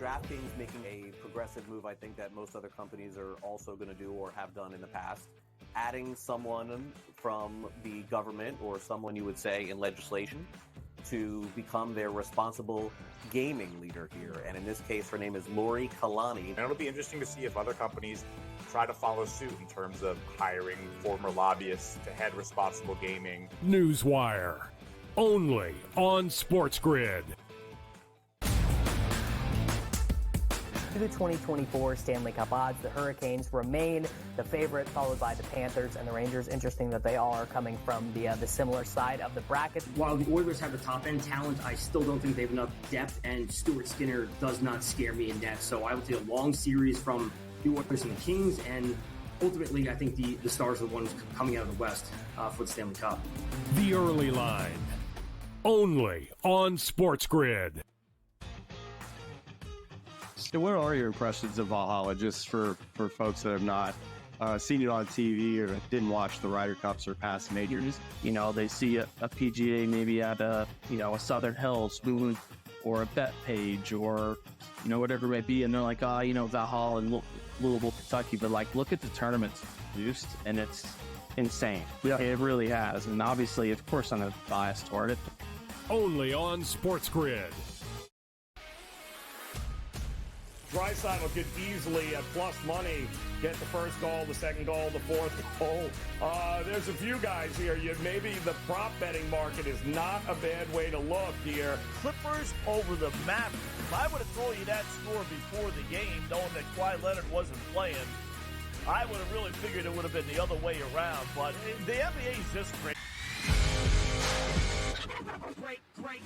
DraftKings making a progressive move, I think that most other companies are also going to do or have done in the past, adding someone from the government or someone you would say in legislation to become their responsible gaming leader here. And in this case, her name is Lori Kalani. And it'll be interesting to see if other companies try to follow suit in terms of hiring former lobbyists to head responsible gaming. Newswire, only on SportsGrid. To the 2024 Stanley Cup odds, the Hurricanes remain the favorite, followed by the Panthers and the Rangers. Interesting that they all are coming from the similar side of the bracket. While the Oilers have the top-end talent, I still don't think they have enough depth, and Stuart Skinner does not scare me in net. So I will take a long series from the Oilers and the Kings, and ultimately I think the Stars are the ones coming out of the West for the Stanley Cup. The Early Line, only on SportsGrid. So what are your impressions of Valhalla, just for folks that have not seen it on TV or didn't watch the Ryder Cups or past majors? You know, they see a PGA maybe at a Southern Hills or a Bet Page or, whatever it may be. And they're like, Valhalla and Louisville, Kentucky. But look at the tournaments produced, and it's insane. Yeah. It really has. And obviously, of course, I'm a bias toward it. Only on SportsGrid. Draisaitl could easily, at plus money, get the first goal, the second goal, the fourth goal. There's a few guys here. Maybe the prop betting market is not a bad way to look here. Clippers over the Mavericks. If I would have told you that score before the game, knowing that Kawhi Leonard wasn't playing, I would have really figured it would have been the other way around. But the NBA is just great. Great.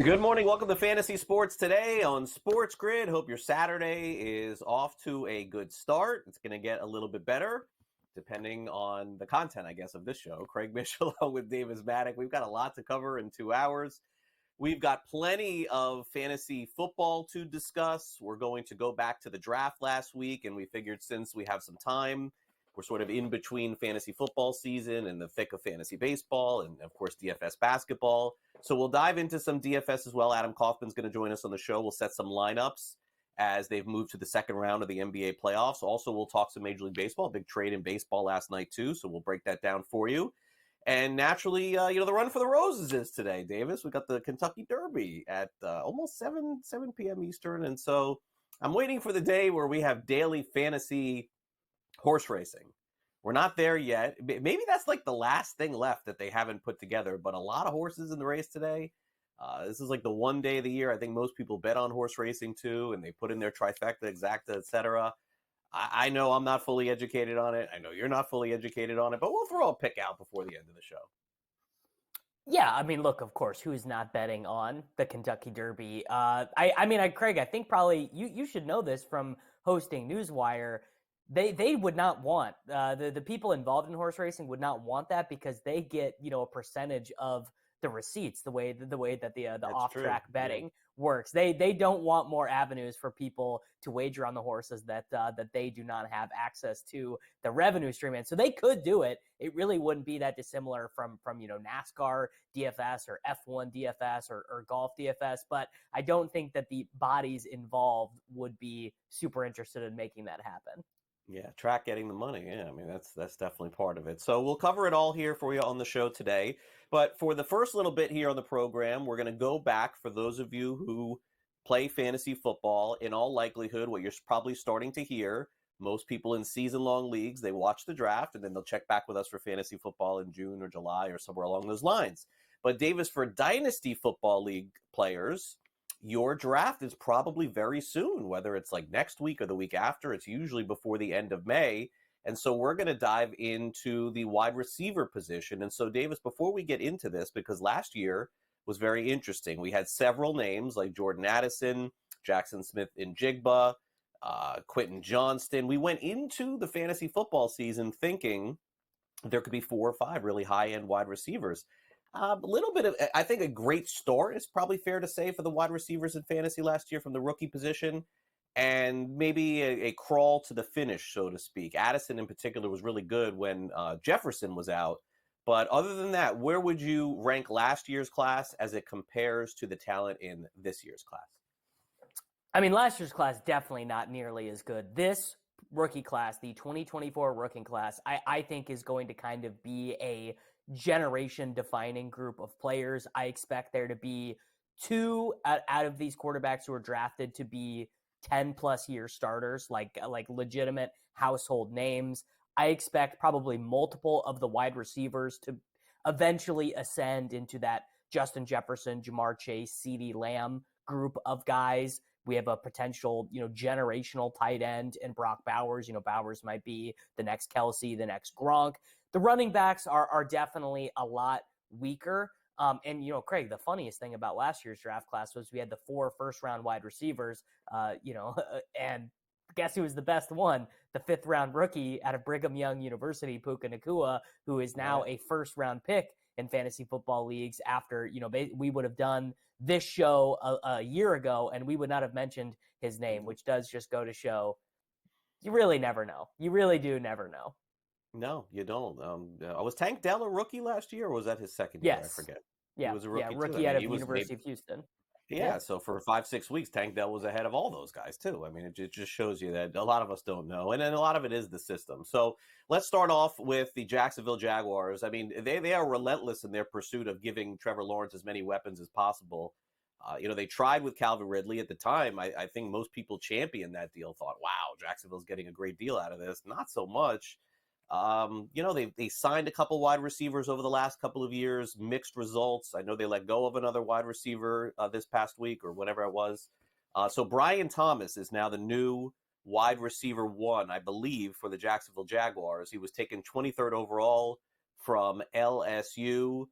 Good morning. Welcome to Fantasy Sports Today on SportsGrid. Hope your Saturday is off to a good start. It's going to get a little bit better depending on the content, I guess, of this show. Craig Mitchell with Davis Maddock. We've got a lot to cover in 2 hours. We've got plenty of fantasy football to discuss. We're going to go back to the draft last week, and we figured since we have some time, we're sort of in between fantasy football season and the thick of fantasy baseball and, of course, DFS basketball. So we'll dive into some DFS as well. Adam Kaufman's going to join us on the show. We'll set some lineups as they've moved to the second round of the NBA playoffs. Also, we'll talk some Major League Baseball. Big trade in baseball last night, too, so we'll break that down for you. And naturally, the run for the roses is today, Davis. We got the Kentucky Derby at almost 7 p.m. Eastern. And so I'm waiting for the day where we have daily fantasy horse racing. We're not there yet. Maybe that's like the last thing left that they haven't put together, but a lot of horses in the race today. This is like the one day of the year I think most people bet on horse racing too, and they put in their trifecta, exacta, etc. I know I'm not fully educated on it. I know you're not fully educated on it, but we'll throw a pick out before the end of the show. Yeah, I mean, look, of course, who's not betting on the Kentucky Derby? Craig, I think probably you should know this from hosting Newswire. They would not want the people involved in horse racing would not want that because they get a percentage of the receipts the way that the off track betting works. They don't want more avenues for people to wager on the horses that they do not have access to the revenue stream in. So they could do it. It really wouldn't be that dissimilar from NASCAR DFS or F1 DFS or golf DFS. But I don't think that the bodies involved would be super interested in making that happen. Yeah, track getting the money. Yeah, I mean, that's definitely part of it. So we'll cover it all here for you on the show today. But for the first little bit here on the program, we're going to go back for those of you who play fantasy football. In all likelihood, what you're probably starting to hear, most people in season-long leagues, they watch the draft, and then they'll check back with us for fantasy football in June or July or somewhere along those lines. But Davis, for Dynasty Football League players, your draft is probably very soon, whether it's like next week or the week after. It's usually before the end of May. And so we're going to dive into the wide receiver position. And so, Davis, before we get into this, because last year was very interesting, we had several names like Jordan Addison, Jackson Smith-Njigba, Quentin Johnston. We went into the fantasy football season thinking there could be 4 or 5 really high-end wide receivers. A little bit of, I think a great start is probably fair to say for the wide receivers in fantasy last year from the rookie position, and maybe a crawl to the finish, so to speak. Addison in particular was really good when Jefferson was out. But other than that, where would you rank last year's class as it compares to the talent in this year's class? I mean, last year's class definitely not nearly as good. This rookie class, the 2024 rookie class, I think is going to kind of be a generation-defining group of players. I expect there to be two out of these quarterbacks who are drafted to be 10-plus year starters, like legitimate household names. I expect probably multiple of the wide receivers to eventually ascend into that Justin Jefferson, Jamar Chase, CeeDee Lamb group of guys. We have a potential, generational tight end in Brock Bowers. Bowers might be the next Kelsey, the next Gronk. The running backs are definitely a lot weaker. And Craig, the funniest thing about last year's draft class was we had the 4 first-round wide receivers, and guess who was the best one? The 5th-round rookie out of Brigham Young University, Puka Nacua, who is now a first-round pick in fantasy football leagues after, we would have done this show a year ago and we would not have mentioned his name, which does just go to show you really never know. You really do never know. No, you don't. Was Tank Dell a rookie last year, or was that his second year? Yes. I forget. Yeah, he was a rookie, rookie too. out of the University of Houston. Yeah, so for 5-6 weeks, Tank Dell was ahead of all those guys, too. I mean, it just shows you that a lot of us don't know. And then a lot of it is the system. So let's start off with the Jacksonville Jaguars. I mean, they are relentless in their pursuit of giving Trevor Lawrence as many weapons as possible. They tried with Calvin Ridley at the time. I think most people championed that deal, thought, wow, Jacksonville's getting a great deal out of this. Not so much. They signed a couple wide receivers over the last couple of years, mixed results. I know they let go of another wide receiver this past week or whatever it was. So Brian Thomas is now the new wide receiver 1, I believe, for the Jacksonville Jaguars. He was taken 23rd overall from LSU.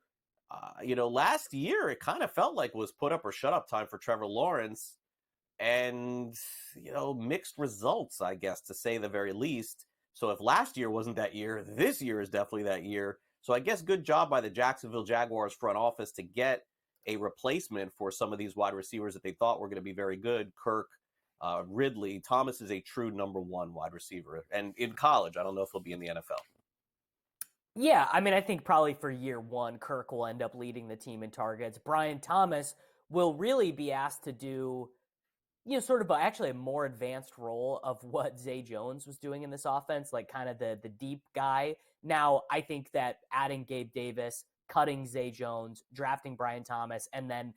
Last year it kind of felt like it was put up or shut up time for Trevor Lawrence, and, mixed results, I guess, to say the very least. So if last year wasn't that year, this year is definitely that year. So I guess good job by the Jacksonville Jaguars front office to get a replacement for some of these wide receivers that they thought were going to be very good. Kirk, Ridley. Thomas is a true number 1 wide receiver. And in college, I don't know if he'll be in the NFL. Yeah, I mean, I think probably for year 1, Kirk will end up leading the team in targets. Brian Thomas will really be asked to do sort of actually a more advanced role of what Zay Jones was doing in this offense, like kind of the deep guy. Now, I think that adding Gabe Davis, cutting Zay Jones, drafting Brian Thomas, and then,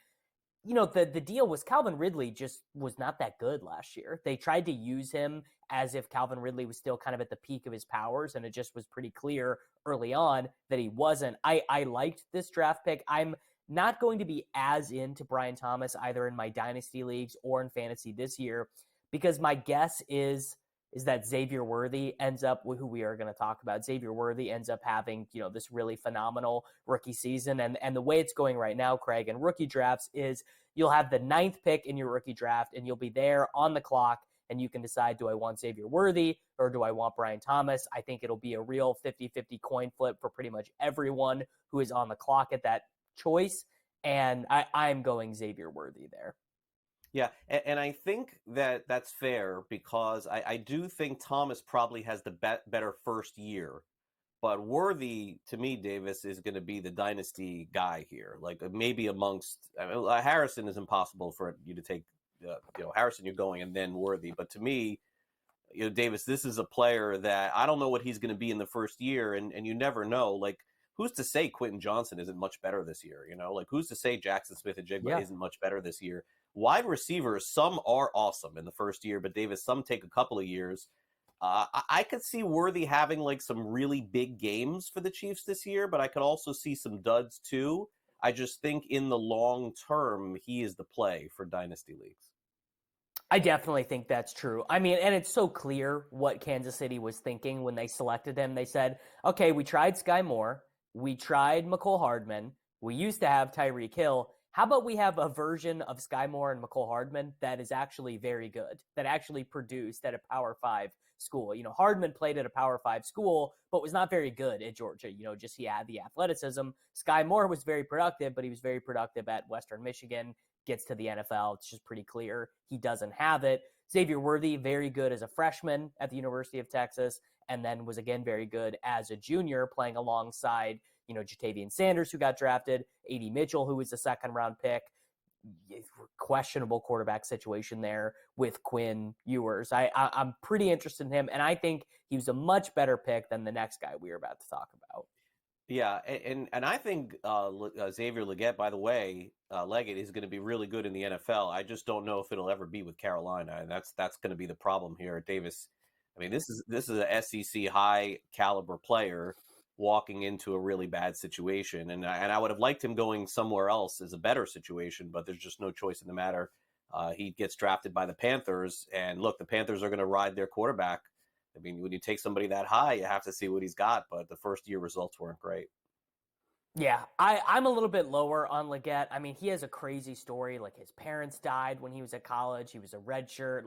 the deal was Calvin Ridley just was not that good last year. They tried to use him as if Calvin Ridley was still kind of at the peak of his powers, and it just was pretty clear early on that he wasn't. I liked this draft pick. I'm not going to be as into Brian Thomas either in my dynasty leagues or in fantasy this year, because my guess is that Xavier Worthy ends up, who we are going to talk about, Xavier Worthy ends up having, this really phenomenal rookie season. And the way it's going right now, Craig, in rookie drafts is you'll have the 9th pick in your rookie draft and you'll be there on the clock and you can decide, do I want Xavier Worthy or do I want Brian Thomas? I think it'll be a real 50-50 coin flip for pretty much everyone who is on the clock at that choice, and I'm going Xavier Worthy there. Yeah, and I think that that's fair because I do think Thomas probably has the better first year, but Worthy, to me, Davis, is going to be the dynasty guy here. Like maybe amongst Harrison is impossible for you to take. Harrison, you're going, and then Worthy. But to me, Davis, this is a player that I don't know what he's going to be in the first year, and you never know. Like, who's to say Quentin Johnson isn't much better this year? Like, who's to say Jackson Smith-Njigba isn't much better this year? Wide receivers, some are awesome in the first year, but Davis, some take a couple of years. I could see Worthy having like some really big games for the Chiefs this year, but I could also see some duds too. I just think in the long term, he is the play for dynasty leagues. I definitely think that's true. I mean, and it's so clear what Kansas City was thinking when they selected him. They said, okay, we tried Sky Moore. We tried McCole Hardman. We used to have Tyreek Hill. How about we have a version of Sky Moore and McCole Hardman that is actually very good, that actually produced at a Power 5 school. Hardman played at a Power 5 school, but was not very good at Georgia. Just he had the athleticism. Sky Moore was very productive, but he was very productive at Western Michigan. Gets to the NFL, it's just pretty clear he doesn't have it. Xavier Worthy, very good as a freshman at the University of Texas, and then was again very good as a junior, playing alongside, Jatavian Sanders, who got drafted, A.D. Mitchell, who was a second-round pick. Questionable quarterback situation there with Quinn Ewers. I'm pretty interested in him, and I think he was a much better pick than the next guy we are about to talk about. Yeah, and I think Xavier Leggett, by the way, Leggett is going to be really good in the NFL. I just don't know if it'll ever be with Carolina, and that's going to be the problem here at Davis. I mean, this is a SEC high caliber player walking into a really bad situation, and I would have liked him going somewhere else as a better situation, but there's just no choice in the matter. He gets drafted by the Panthers, and look, the Panthers are going to ride their quarterback. I mean, when you take somebody that high, you have to see what he's got, but the first year results weren't great. Yeah, I'm a little bit lower on Leggett. I mean, he has a crazy story. Like, his parents died when he was at college. He was a redshirt.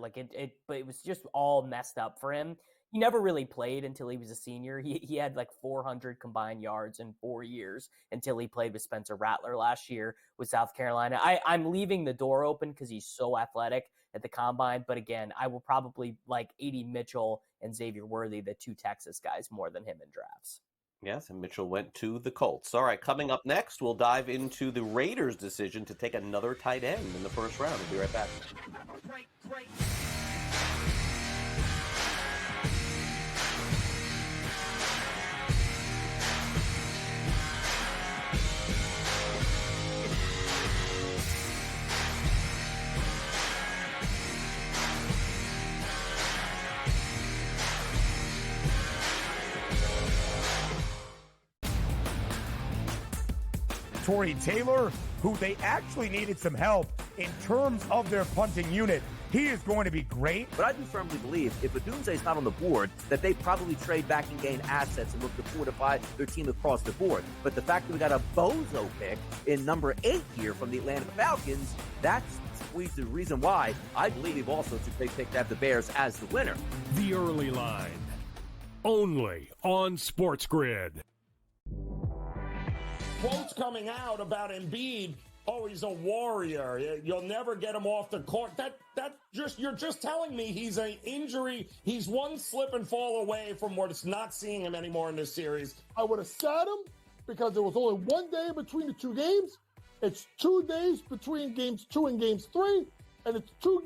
But it was just all messed up for him. He never really played until he was a senior. He had like 400 combined yards in 4 years until he played with Spencer Rattler last year with South Carolina. I'm leaving the door open because he's so athletic at the combine. But again, I will probably like A.D. Mitchell and Xavier Worthy, the two Texas guys, more than him in drafts. Yes, and Mitchell went to the Colts. All right, coming up next, we'll dive into the Raiders' decision to take another tight end in the first round. We'll be right back. Torrey Taylor, who they actually needed some help in terms of their punting unit. He is going to be great. But I do firmly believe if Odunze's not on the board, that they probably trade back and gain assets and look to fortify their team across the board. But the fact that we got a bozo pick in number 8 here from the Atlanta Falcons, that's the reason why I believe also they picked out the Bears as the winner. The Early Line, only on SportsGrid. Quotes coming out about Embiid. Oh, he's a warrior. You'll never get him off the court. You're just telling me he's an injury. He's one slip and fall away from what's not seeing him anymore in this series. I would have sat him because there was only 1 day between the two games. It's 2 days between games 2 and games 3, and it's 2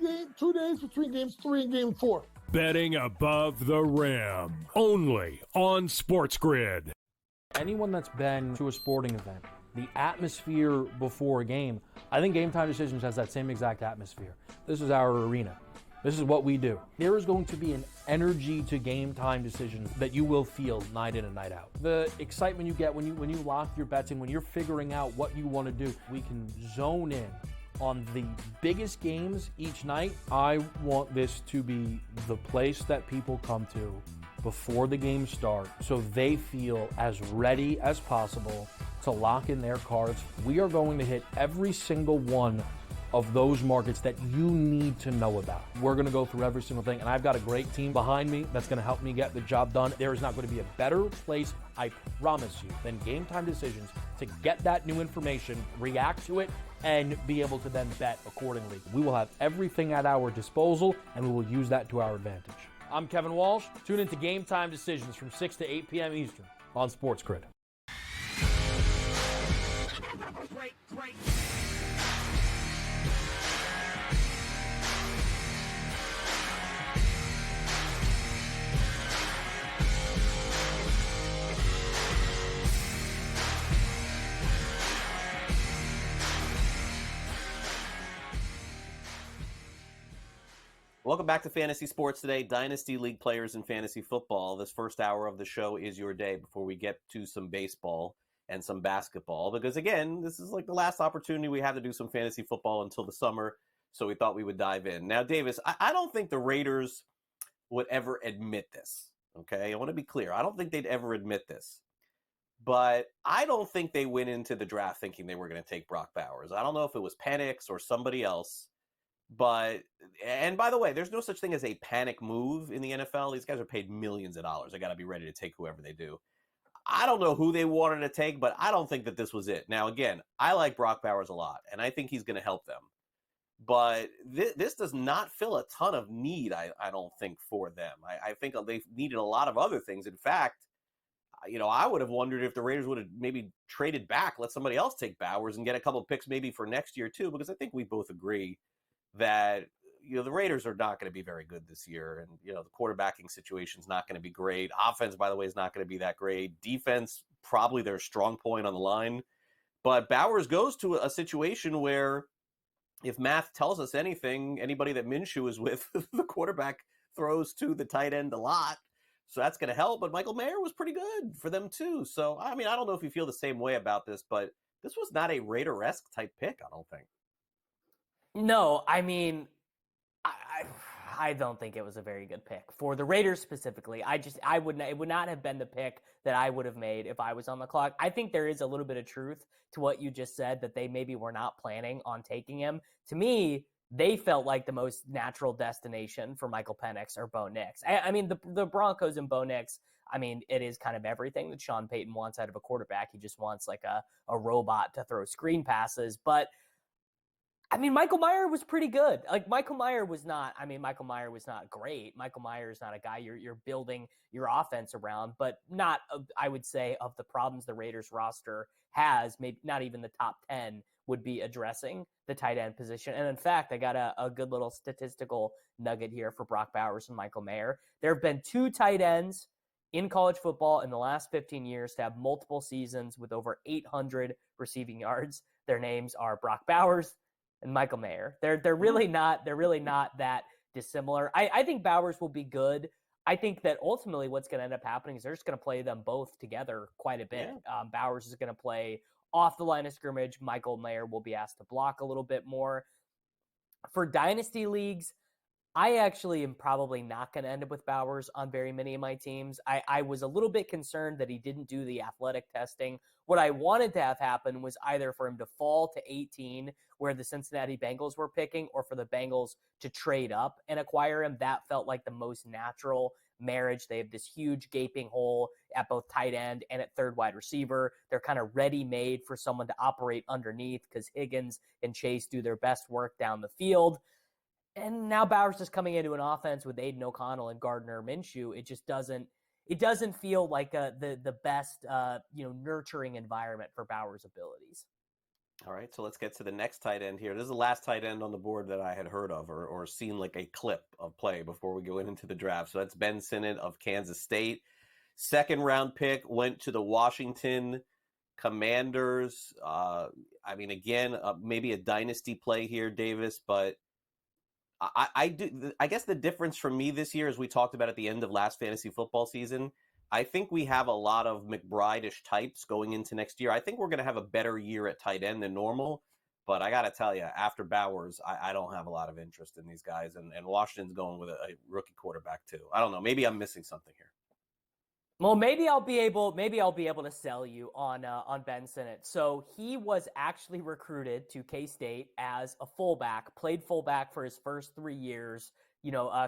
days between games 3 and game 4. Betting above the rim, only on SportsGrid. Anyone that's been to a sporting event, the atmosphere before a game, I think Game Time Decisions has that same exact atmosphere. This is our arena. This is what we do. There is going to be an energy to Game Time Decisions that you will feel night in and night out. The excitement you get when you lock your bets in, when you're figuring out what you want to do, we can zone in on the biggest games each night. I want this to be the place that people come to before the games start so they feel as ready as possible to lock in their cards. We are going to hit every single one of those markets that you need to know about. We're going to go through every single thing, and I've got a great team behind me that's going to help me get the job done. There is not going to be a better place, I promise you, than Game Time Decisions to get that new information, react to it, and be able to then bet accordingly. We will have everything at our disposal, and we will use that to our advantage. I'm Kevin Walsh. Tune into Game Time Decisions from 6 to 8 p.m. Eastern on SportsGrid. Welcome back to Fantasy Sports Today, Dynasty League players in fantasy football. This first hour of the show is your day before we get to some baseball and some basketball. Because again, this is like the last opportunity we have to do some fantasy football until the summer. So we thought we would dive in. Now, Davis, I don't think the Raiders would ever admit this. Okay, I want to be clear. I don't think they'd ever admit this. But I don't think they went into the draft thinking they were going to take Brock Bowers. I don't know if it was Penix or somebody else. And by the way, there's no such thing as a panic move in the NFL. These guys are paid millions of dollars. They got to be ready to take whoever they do. I don't know who they wanted to take, but I don't think that this was it. Now, again, I like Brock Bowers a lot, and I think he's going to help them. But this does not fill a ton of need, I don't think, for them. I think they've needed a lot of other things. In fact, I would have wondered if the Raiders would have maybe traded back, let somebody else take Bowers and get a couple of picks maybe for next year too, because I think we both agree that the Raiders are not going to be very good this year, and the quarterbacking situation is not going to be great. Offense, by the way, is not going to be that great. Defense, probably their strong point on the line. But Bowers goes to a situation where, if math tells us anything, anybody that Minshew is with, the quarterback throws to the tight end a lot. So that's going to help. But Michael Mayer was pretty good for them too. So, I mean, I don't know if you feel the same way about this, but this was not a Raider-esque type pick, I don't think. No, I mean, I don't think it was a very good pick for the Raiders specifically. It would not have been the pick that I would have made if I was on the clock. I think there is a little bit of truth to what you just said, that they maybe were not planning on taking him. To me, they felt like the most natural destination for Michael Penix or Bo Nix. I mean, the Broncos and Bo Nix, I mean, it is kind of everything that Sean Payton wants out of a quarterback. He just wants like a robot to throw screen passes. But I mean, Michael Mayer was pretty good. Like, Michael Mayer was not great. Michael Mayer is not a guy you're building your offense around, but not, I would say, of the problems the Raiders roster has, maybe not even the top 10 would be addressing the tight end position. And in fact, I got a good little statistical nugget here for Brock Bowers and Michael Mayer. There have been 2 tight ends in college football in the last 15 years to have multiple seasons with over 800 receiving yards. Their names are Brock Bowers and Michael Mayer. They're really not that dissimilar. I think Bowers will be good. I think that ultimately what's going to end up happening is they're just going to play them both together quite a bit. Yeah. Bowers is going to play off the line of scrimmage. Michael Mayer will be asked to block a little bit more. For dynasty leagues, I actually am probably not going to end up with Bowers on very many of my teams. I was a little bit concerned that he didn't do the athletic testing. What I wanted to have happen was either for him to fall to 18, where the Cincinnati Bengals were picking, or for the Bengals to trade up and acquire him. That felt like the most natural marriage. They have this huge gaping hole at both tight end and at third wide receiver. They're kind of ready-made for someone to operate underneath because Higgins and Chase do their best work down the field. And now Bowers is coming into an offense with Aiden O'Connell and Gardner Minshew. It just doesn't feel like the best nurturing environment for Bowers' abilities. All right, so let's get to the next tight end here. This is the last tight end on the board that I had heard of or seen like a clip of play before we go into the draft. So that's Ben Sinnott of Kansas State. 2nd round pick, went to the Washington Commanders. I mean, again, maybe a dynasty play here, Davis, but I guess the difference for me this year, as we talked about at the end of last fantasy football season, I think we have a lot of McBride-ish types going into next year. I think we're going to have a better year at tight end than normal. But I got to tell you, after Bowers, I don't have a lot of interest in these guys. And Washington's going with a rookie quarterback too. I don't know. Maybe I'm missing something here. Well, maybe I'll be able to sell you on Ben Sinnott. So he was actually recruited to K-State as a fullback, played fullback for his first 3 years.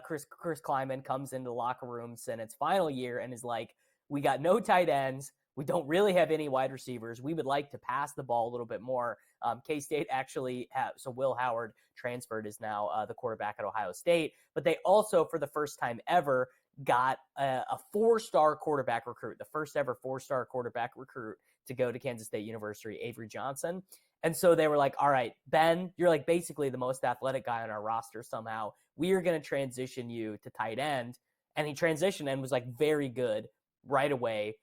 Chris Kleiman comes into the locker room Sinnott's final year and is like, we got no tight ends. We don't really have any wide receivers. We would like to pass the ball a little bit more. K-State actually so Will Howard transferred, is now the quarterback at Ohio State. But they also, for the first time ever, got a 4-star quarterback recruit, the first ever 4-star quarterback recruit to go to Kansas State University, Avery Johnson. And so they were like, all right, Ben, you're like basically the most athletic guy on our roster somehow. We are going to transition you to tight end. And he transitioned and was like very good right away.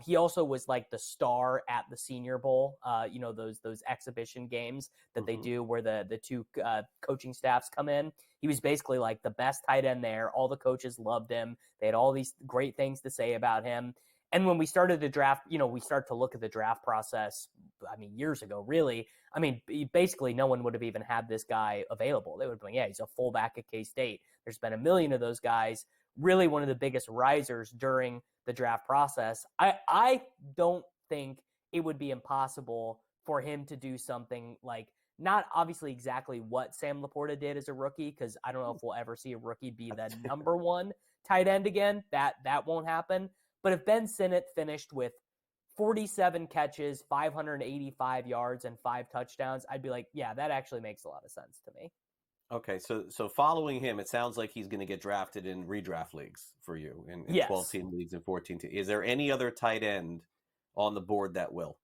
He also was like the star at the Senior Bowl, those exhibition games that they do where the two coaching staffs come in. He was basically like the best tight end there. All the coaches loved him. They had all these great things to say about him. And when we started the draft, we start to look at the draft process, years ago, really. Basically no one would have even had this guy available. They would have been, yeah, he's a fullback at K-State. There's been a million of those guys. Really one of the biggest risers during the draft process. I don't think it would be impossible for him to do something like Not obviously exactly what Sam Laporta did as a rookie, because I don't know if we'll ever see a rookie be the number one tight end again. That won't happen. But if Ben Sinnott finished with 47 catches, 585 yards, and 5 touchdowns, I'd be like, yeah, that actually makes a lot of sense to me. Okay, so following him, it sounds like he's going to get drafted in redraft leagues for you, in Yes. 12-team leagues and 14-team. Is there any other tight end on the board that will?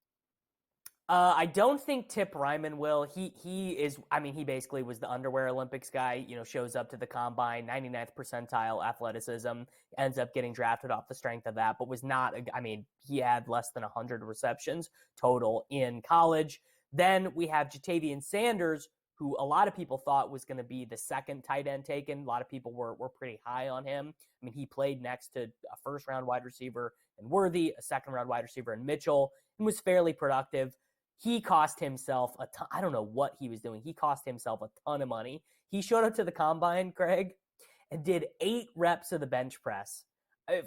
I don't think Tip Ryman will. He is. I mean, he basically was the underwear Olympics guy. Shows up to the combine, 99th percentile athleticism, ends up getting drafted off the strength of that, but was not. I mean, he had less than 100 receptions total in college. Then we have Jatavian Sanders, who a lot of people thought was going to be the second tight end taken. A lot of people were pretty high on him. I mean, he played next to a first-round wide receiver in Worthy, a second-round wide receiver in Mitchell, and was fairly productive. He cost himself a ton. I don't know what he was doing. He cost himself a ton of money. He showed up to the combine, Craig, and did 8 reps of the bench press.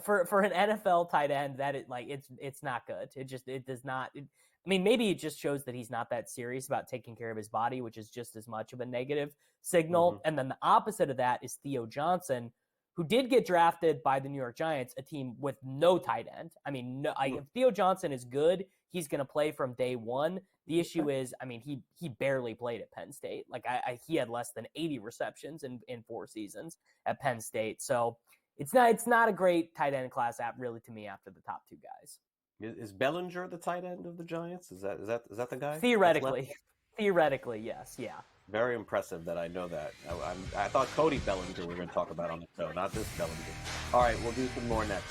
For an NFL tight end, that it's not good. It does not. I mean, maybe it just shows that he's not that serious about taking care of his body, which is just as much of a negative signal. Mm-hmm. And then the opposite of that is Theo Johnson, who did get drafted by the New York Giants, a team with no tight end. I mean, if Theo Johnson is good, he's going to play from day one. The issue is, I mean, he barely played at Penn State. He had less than 80 receptions in 4 seasons at Penn State. So it's not a great tight end class really to me after the top 2 guys. Is Bellinger the tight end of the Giants? Is that the guy? Theoretically, yes, yeah. Very impressive that I know that. I thought Cody Bellinger we were going to talk about on the show, not this Bellinger. All right, we'll do some more next.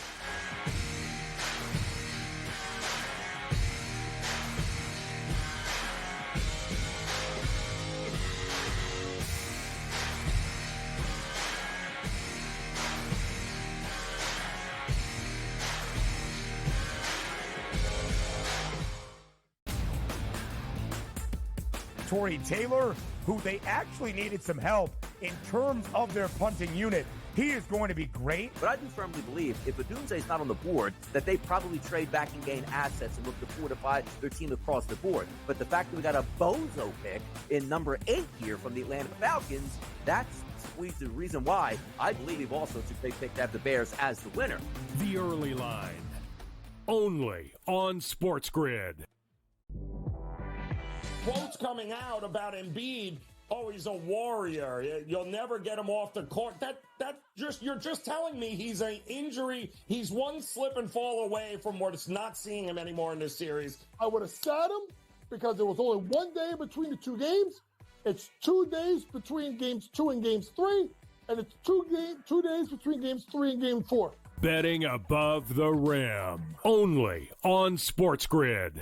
Torrey Taylor, who they actually needed some help in terms of their punting unit. He is going to be great. But I do firmly believe if Odunze is not on the board, that they probably trade back and gain assets and look to fortify their team across the board. But the fact that we got a bozo pick in number 8 here from the Atlanta Falcons, that's the reason why I believe also they picked out the Bears as the winner. The Early Line, only on SportsGrid. Quotes coming out about Embiid. Oh, he's a warrior. You'll never get him off the court. You're just telling me he's an injury. He's one slip and fall away from what's not seeing him anymore in this series. I would have sat him because there was only 1 day between the 2 games. It's 2 days between games 2 and games 3, and it's 2 days between games 3 and game 4. Betting above the rim, only on SportsGrid.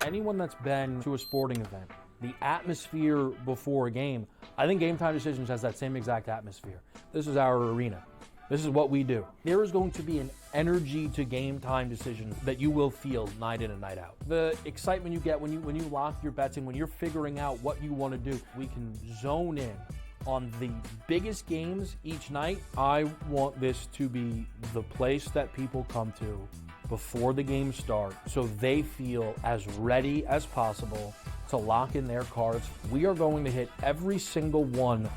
Anyone that's been to a sporting event, the atmosphere before a game, I think Game Time Decisions has that same exact atmosphere. This is our arena. This is what we do. There is going to be an energy to Game Time Decisions that you will feel night in and night out. The excitement you get when you lock your bets in, when you're figuring out what you want to do, we can zone in on the biggest games each night. I want this to be the place that people come to before the games start so they feel as ready as possible to lock in their cards. We are going to hit every single one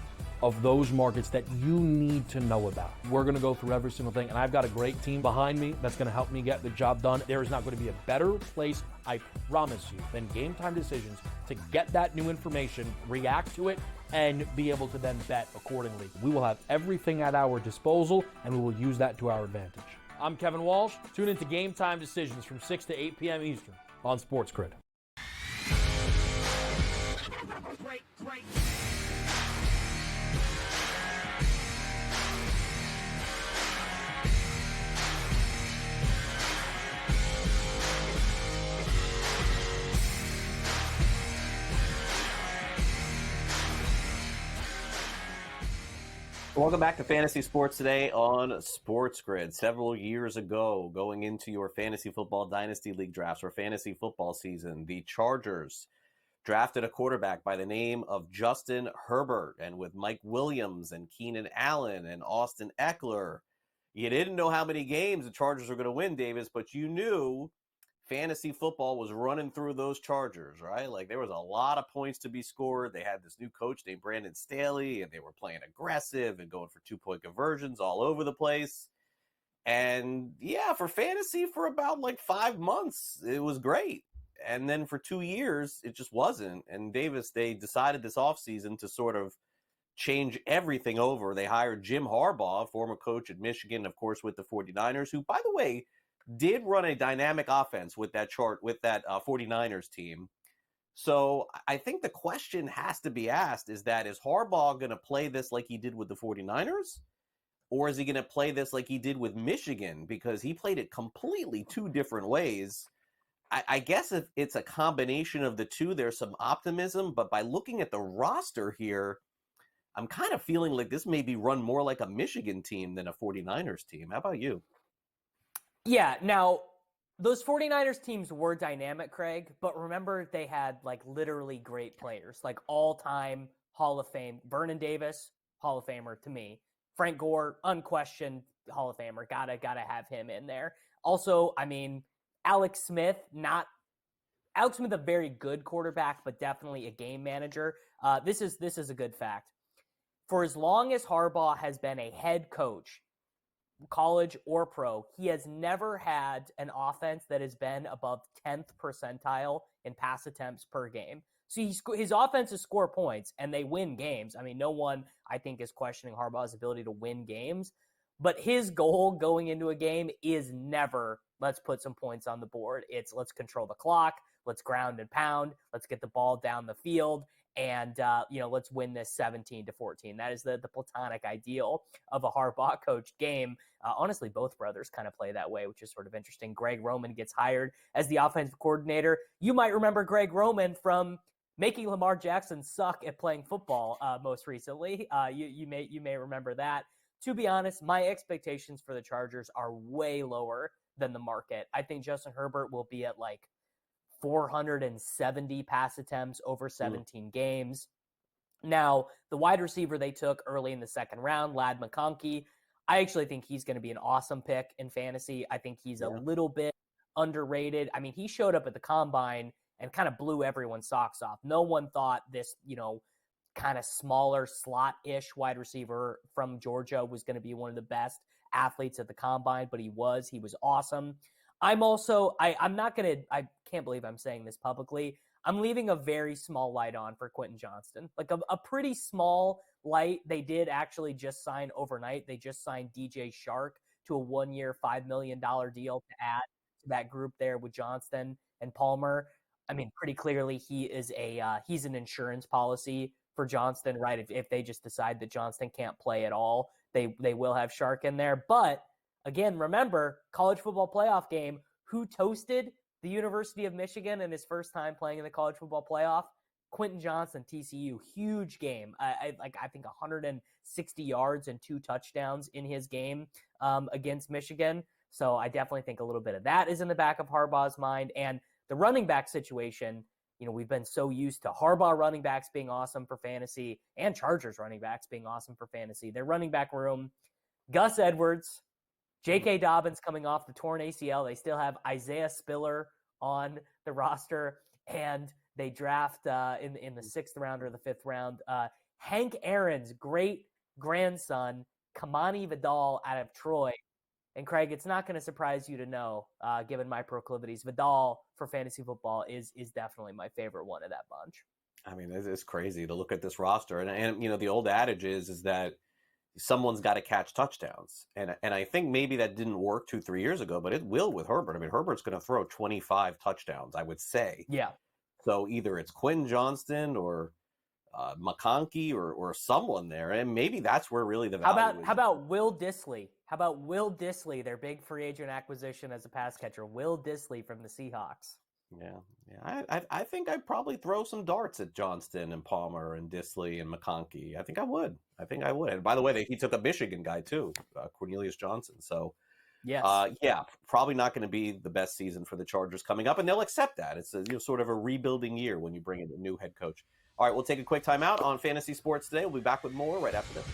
of those markets that you need to know about. We're going to go through every single thing, and I've got a great team behind me that's going to help me get the job done. There is not going to be a better place, I promise you, than Game Time Decisions to get that new information, react to it, and be able to then bet accordingly. We will have everything at our disposal, and we will use that to our advantage. I'm Kevin Walsh. Tune into Game Time Decisions from 6 to 8 p.m. Eastern on SportsGrid. Great. Welcome back to Fantasy Sports Today on SportsGrid. Several years ago, going into your Fantasy Football Dynasty League drafts or fantasy football season, the Chargers drafted a quarterback by the name of Justin Herbert. And with Mike Williams and Keenan Allen and Austin Eckler, you didn't know how many games the Chargers were going to win, Davis, but you knew fantasy football was running through those Chargers, right? Like there was a lot of points to be scored. They had this new coach named Brandon Staley, and they were playing aggressive and going for 2-point conversions all over the place. And yeah, for fantasy for about like 5 months, it was great. And then for 2 years, it just wasn't. And Davis, they decided this offseason to sort of change everything over. They hired Jim Harbaugh, former coach at Michigan, of course, with the 49ers, who, by the way, did run a dynamic offense with that 49ers team. So I think the question has to be asked is Harbaugh going to play this like he did with the 49ers? Or is he going to play this like he did with Michigan? Because he played it completely two different ways. I guess if it's a combination of the two, there's some optimism. But by looking at the roster here, I'm kind of feeling like this may be run more like a Michigan team than a 49ers team. How about you? Yeah, now, those 49ers teams were dynamic, Craig, but remember they had, like, literally great players, like all-time Hall of Fame. Vernon Davis, Hall of Famer to me. Frank Gore, unquestioned Hall of Famer. Gotta have him in there. Also, I mean, Alex Smith, a very good quarterback, but definitely a game manager. This is a good fact. For as long as Harbaugh has been a head coach, college or pro, he has never had an offense that has been above 10th percentile in pass attempts per game. So his offenses score points and they win games. I mean, no one, I think, is questioning Harbaugh's ability to win games, but his goal going into a game is never, let's put some points on the board. It's let's control the clock, let's ground and pound, let's get the ball down the field, and let's win this 17-14. That is the platonic ideal of a Harbaugh coached game. Honestly, both brothers kind of play that way, which is sort of interesting. Greg Roman gets hired as the offensive coordinator. You might remember Greg Roman from making Lamar Jackson suck at playing football most recently. You may remember that. To be honest, my expectations for the Chargers are way lower than the market. I think Justin Herbert will be at like 470 pass attempts over 17 games. Now, the wide receiver they took early in the second round, Ladd McConkey, I actually think he's going to be an awesome pick in fantasy. I think he's a little bit underrated. I mean, he showed up at the combine and kind of blew everyone's socks off. No one thought this, kind of smaller slot-ish wide receiver from Georgia was going to be one of the best athletes at the combine, but he was awesome. I can't believe I'm saying this publicly. I'm leaving a very small light on for Quentin Johnston, like a pretty small light. They did actually just sign overnight. They just signed DJ Shark to a 1-year, $5 million deal to add to that group there with Johnston and Palmer. I mean, pretty clearly he is he's an insurance policy for Johnston, right? If they just decide that Johnston can't play at all, they will have Shark in there. But again, remember, college football playoff game, who toasted the University of Michigan in his first time playing in the college football playoff? Quentin Johnston, TCU, huge game. I think 160 yards and 2 touchdowns in his game against Michigan. So I definitely think a little bit of that is in the back of Harbaugh's mind. And the running back situation, we've been so used to Harbaugh running backs being awesome for fantasy and Chargers running backs being awesome for fantasy. Their running back room, Gus Edwards, J.K. Dobbins coming off the torn ACL. They still have Isaiah Spiller on the roster, and they draft in the 6th round or the 5th round Hank Aaron's great grandson, Kamani Vidal, out of Troy. And Craig, it's not going to surprise you to know, given my proclivities, Vidal for fantasy football is definitely my favorite one of that bunch. I mean, it's crazy to look at this roster, and the old adage is that someone's got to catch touchdowns. And I think maybe that didn't work 2-3 years ago, but it will with Herbert. I mean, Herbert's going to throw 25 touchdowns, I would say. Yeah. So either it's Quentin Johnston or McConkey or someone there, and maybe that's where really the value is. How about Will Dissly? How about Will Dissly, their big free agent acquisition as a pass catcher? Will Dissly from the Seahawks. Yeah. I think I'd probably throw some darts at Johnston and Palmer and Dissly and McConkey. I think I would. And by the way, he took a Michigan guy too, Cornelius Johnson. So, yes. Probably not going to be the best season for the Chargers coming up, and they'll accept that. It's sort of a rebuilding year when you bring in a new head coach. All right, we'll take a quick timeout on Fantasy Sports Today. We'll be back with more right after this.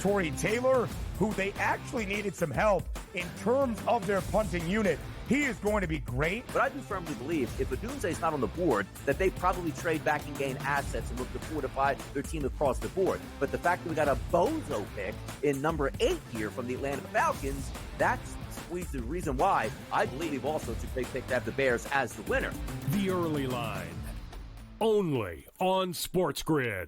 Torrey Taylor, who they actually needed some help in terms of their punting unit. He is going to be great. But I do firmly believe if Odunze's not on the board, that they probably trade back and gain assets and look to fortify their team across the board. But the fact that we got a bozo pick in number 8 here from the Atlanta Falcons, that's the reason why I believe also it's a great pick to have the Bears as the winner. The Early Line, only on SportsGrid.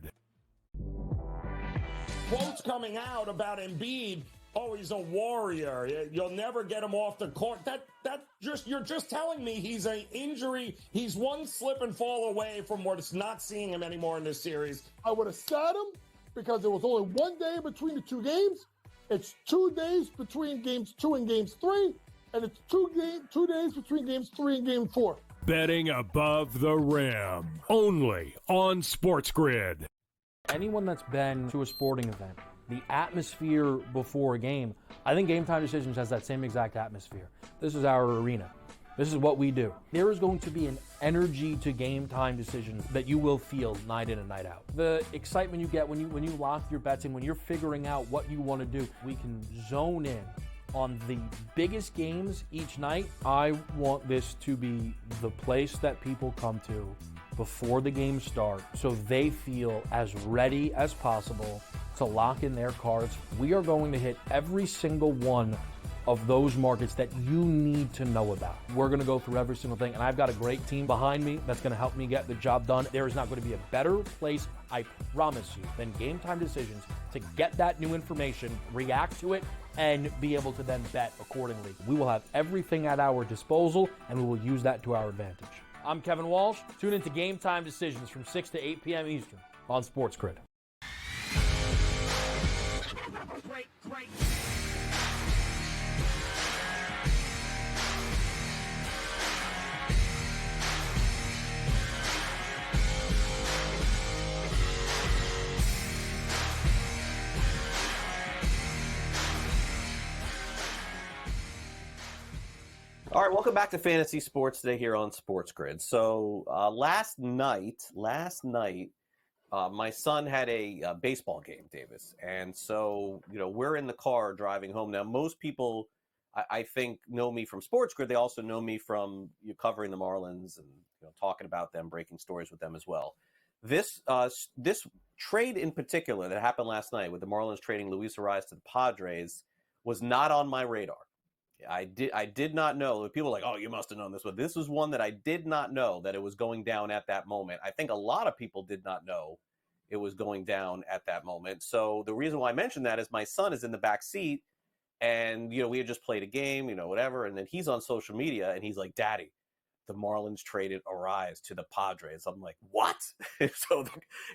Quotes coming out about Embiid. Oh, he's a warrior. You'll never get him off the court. You're just telling me he's an injury. He's one slip and fall away from not seeing him anymore in this series. I would have sat him because there was only 1 day between the 2 games. It's 2 days between games 2 and games 3, and it's 2 days between games 3 and game 4. Betting above the rim, only on SportsGrid. Anyone that's been to a sporting event, the atmosphere before a game, I think Game Time Decisions has that same exact atmosphere. This is our arena. This is what we do. There is going to be an energy to Game Time Decisions that you will feel night in and night out. The excitement you get when you lock your bets in, when you're figuring out what you want to do, we can zone in on the biggest games each night. I want this to be the place that people come to before the games start so they feel as ready as possible to lock in their cards. We are going to hit every single one of those markets that you need to know about. We're going to go through every single thing, and I've got a great team behind me that's going to help me get the job done. There is not going to be a better place, I promise you, than Game Time Decisions to get that new information, react to it, and be able to then bet accordingly. We will have everything at our disposal, and we will use that to our advantage. I'm Kevin Walsh. Tune into Game Time Decisions from 6 to 8 p.m. Eastern on SportsGrid. Great. All right, welcome back to Fantasy Sports today here on SportsGrid. So last night, my son had a baseball game, Davis, and so we're in the car driving home. Now, most people, I think, know me from SportsGrid. They also know me from covering the Marlins and talking about them, breaking stories with them as well. This trade in particular that happened last night with the Marlins trading Luis Arraez to the Padres was not on my radar. I did not know. People are like, oh, you must have known this one. This was one that I did not know that it was going down at that moment. I think a lot of people did not know it was going down at that moment. So the reason why I mentioned that is my son is in the back seat, and we had just played a game, whatever, and then he's on social media and he's like, Daddy, the Marlins traded Arraez to the Padres. I'm like, what? So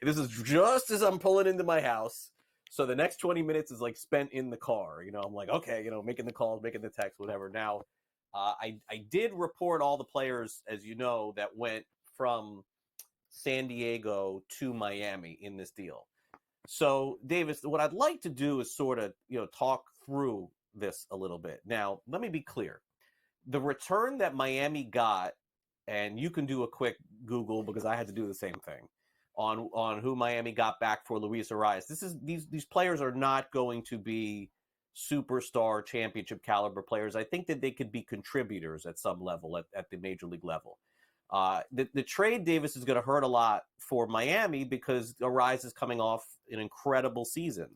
this is just as I'm pulling into my house. So the next 20 minutes is like spent in the car. I'm like, okay, making the calls, making the text, whatever. Now, I did report all the players, as you know, that went from San Diego to Miami in this deal. So, Davis, what I'd like to do is sort of, talk through this a little bit. Now, let me be clear. The return that Miami got, and you can do a quick Google because I had to do the same thing, on who Miami got back for Luis Arraez. These players are not going to be superstar championship caliber players. I think that they could be contributors at some level at the major league level. The trade, Davis, is going to hurt a lot for Miami because Arraez is coming off an incredible season.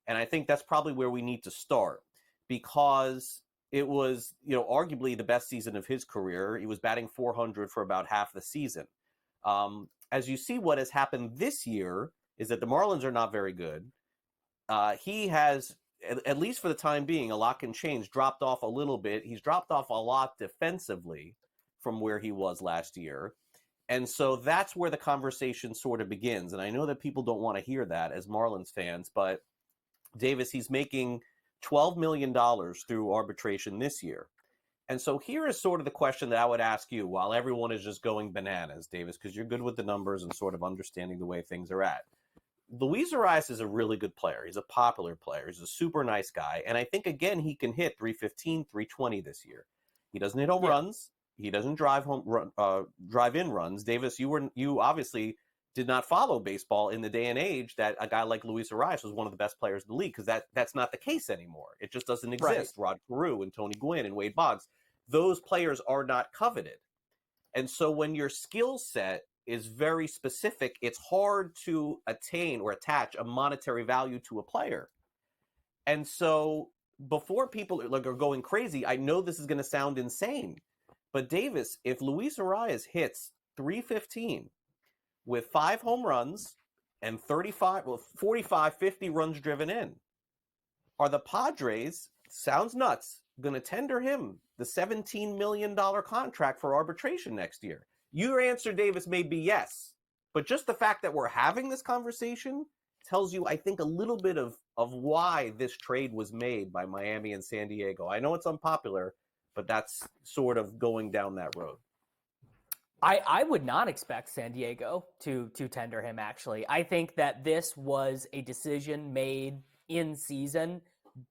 And I think that's probably where we need to start because it was, arguably the best season of his career. He was batting .400 for about half the season. As you see, what has happened this year is that the Marlins are not very good. He has, at least for the time being, a lot can change, dropped off a little bit. He's dropped off a lot defensively from where he was last year. And so that's where the conversation sort of begins. And I know that people don't want to hear that as Marlins fans, but Davis, he's making $12 million through arbitration this year. And so here is sort of the question that I would ask you while everyone is just going bananas, Davis, because you're good with the numbers and sort of understanding the way things are at. Luis Arraez is a really good player. He's a popular player. He's a super nice guy. And I think, again, he can hit 315, 320 this year. He doesn't hit home runs. He doesn't drive in runs. Davis, you obviously did not follow baseball in the day and age that a guy like Luis Arias was one of the best players in the league, because that's not the case anymore. It just doesn't exist. Right. Rod Carew and Tony Gwynn and Wade Boggs, those players are not coveted. And so when your skill set is very specific, it's hard to attain or attach a monetary value to a player. And so before people are going crazy, I know this is going to sound insane, but Davis, if Luis Arias hits 315 with 5 home runs and 45, 50 runs driven in, are the Padres, sounds nuts, going to tender him the $17 million contract for arbitration next year? Your answer, Davis, may be yes. But just the fact that we're having this conversation tells you, I think, a little bit of why this trade was made by Miami and San Diego. I know it's unpopular, but that's sort of going down that road. I would not expect San Diego to tender him, actually. I think that this was a decision made in season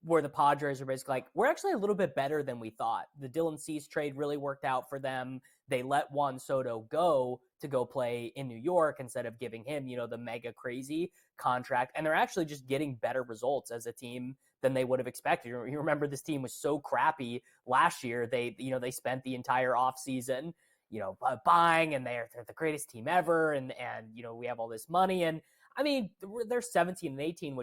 where the Padres are basically like, we're actually a little bit better than we thought. The Dylan Cease trade really worked out for them. They let Juan Soto go to go play in New York instead of giving him, the mega crazy contract. And they're actually just getting better results as a team than they would have expected. You remember this team was so crappy last year. They spent the entire offseason, buying, and they're the greatest team ever. And we have all this money. And I mean, they're 17 and 18,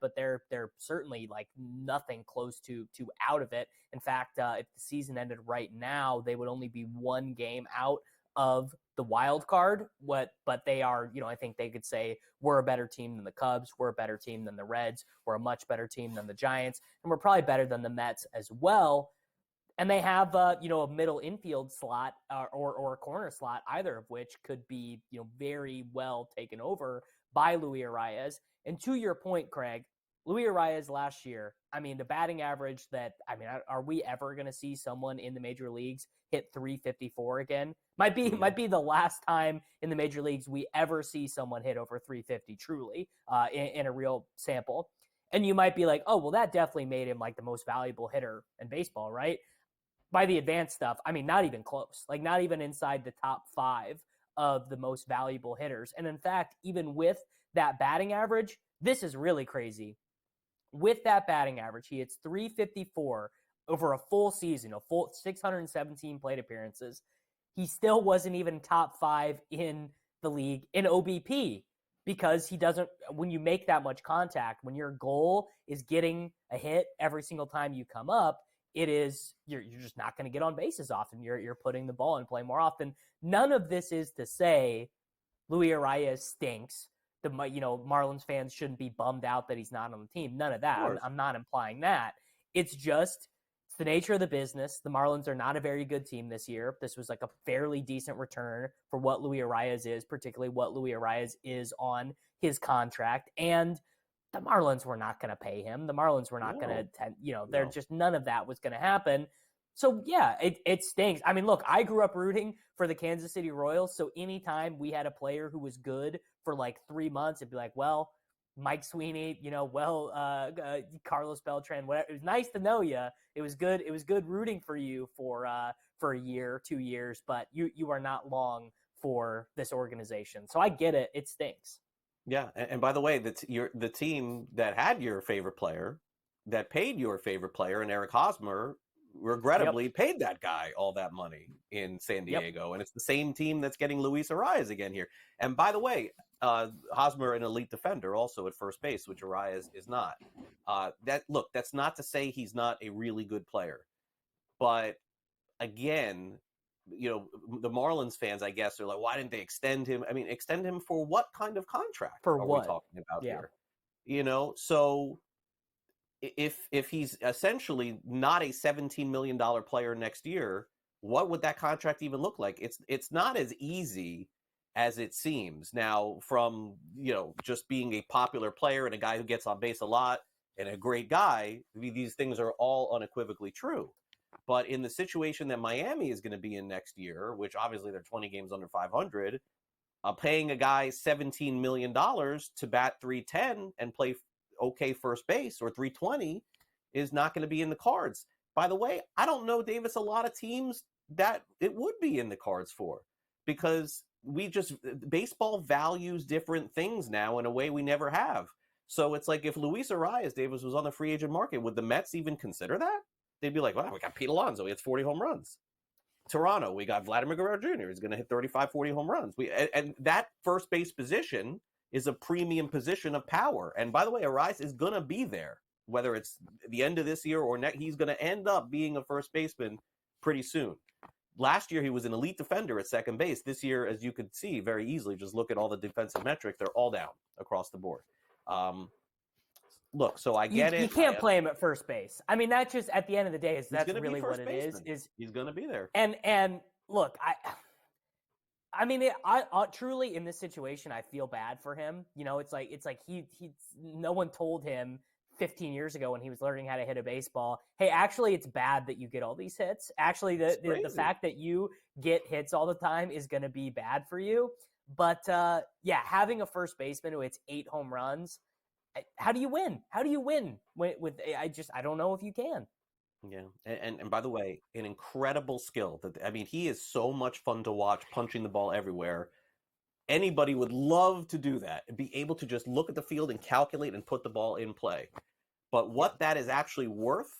but they're certainly like nothing close to out of it. In fact, if the season ended right now, they would only be 1 game out of the wild card. But they are, I think they could say we're a better team than the Cubs, we're a better team than the Reds, we're a much better team than the Giants, and we're probably better than the Mets as well. And they have, a middle infield slot or a corner slot, either of which could be, very well taken over by Luis Arias. And to your point, Craig, Luis Arias last year, I mean, the batting average are we ever going to see someone in the major leagues hit 354 again? Might be the last time in the major leagues we ever see someone hit over 350 truly in a real sample. And you might be like, oh, well, that definitely made him like the most valuable hitter in baseball, right? By the advanced stuff, I mean, not even close, like not even inside the top 5 of the most valuable hitters. And in fact, even with that batting average, this is really crazy. With that batting average, he hits 354 over a full season, a full 617 plate appearances. He still wasn't even top 5 in the league in OBP, because he doesn't, when you make that much contact, when your goal is getting a hit every single time you come up, it is, you're just not going to get on base as often. You're putting the ball in play more often. None of this is to say Luis Arias stinks. Marlins fans shouldn't be bummed out that he's not on the team. None of that. I'm not implying that. It's the nature of the business. The Marlins are not a very good team this year. This was like a fairly decent return for what Luis Arias is, particularly what Luis Arias is on his contract. And the Marlins were not going to pay him. The Marlins were not going to, just none of that was going to happen. So, yeah, it stinks. I mean, look, I grew up rooting for the Kansas City Royals. So anytime we had a player who was good for like 3 months, it'd be like, well, Mike Sweeney, Carlos Beltran, whatever. It was nice to know you. It was good. It was good rooting for you for a year, 2 years, but you are not long for this organization. So I get it. It stinks. Yeah. And by the way, the team that had your favorite player, that paid your favorite player, and Eric Hosmer, regrettably paid that guy all that money in San Diego. And it's the same team that's getting Luis Arias again here. And by the way, Hosmer, an elite defender, also at first base, which Arias is not. That's not to say he's not a really good player. But again, the Marlins fans, I guess, are like, why didn't they extend him? I mean, extend him for what kind of contract are we talking about here? So if he's essentially not a $17 million player next year, what would that contract even look like? It's not as easy as it seems. Now, from just being a popular player and a guy who gets on base a lot and a great guy, these things are all unequivocally true. But in the situation that Miami is going to be in next year, which obviously they're 20 games under 500, paying a guy $17 million to bat 310 and play okay first base, or 320, is not going to be in the cards. By the way, I don't know, Davis, a lot of teams that it would be in the cards for, because baseball values different things now in a way we never have. So it's like if Luis Arias, Davis, was on the free agent market, would the Mets even consider that? They'd be like, well, we got Pete Alonso. He hits 40 home runs. Toronto, we got Vladimir Guerrero Jr. He's going to hit 35, 40 home runs. And that first base position is a premium position of power. And by the way, Arias is going to be there, whether it's the end of this year or next. He's going to end up being a first baseman pretty soon. Last year, he was an elite defender at second base. This year, as you could see very easily, just look at all the defensive metrics. They're all down across the board. Look, so I get it. You can't play him at first base. I mean, that just at the end of the day that's really what it is. He's going to be there. And look, I mean, I truly in this situation, I feel bad for him. You know, it's like he no one told him 15 years ago when he was learning how to hit a baseball, hey, actually, it's bad that you get all these hits. Actually, the fact that you get hits all the time is going to be bad for you. But yeah, having a first baseman who hits 8 home runs, how do you win? How do you win with I don't know if you can. Yeah, and by the way, an incredible skill. He is so much fun to watch, punching the ball everywhere. Anybody would love to do that and be able to just look at the field and calculate and put the ball in play. But what that is actually worth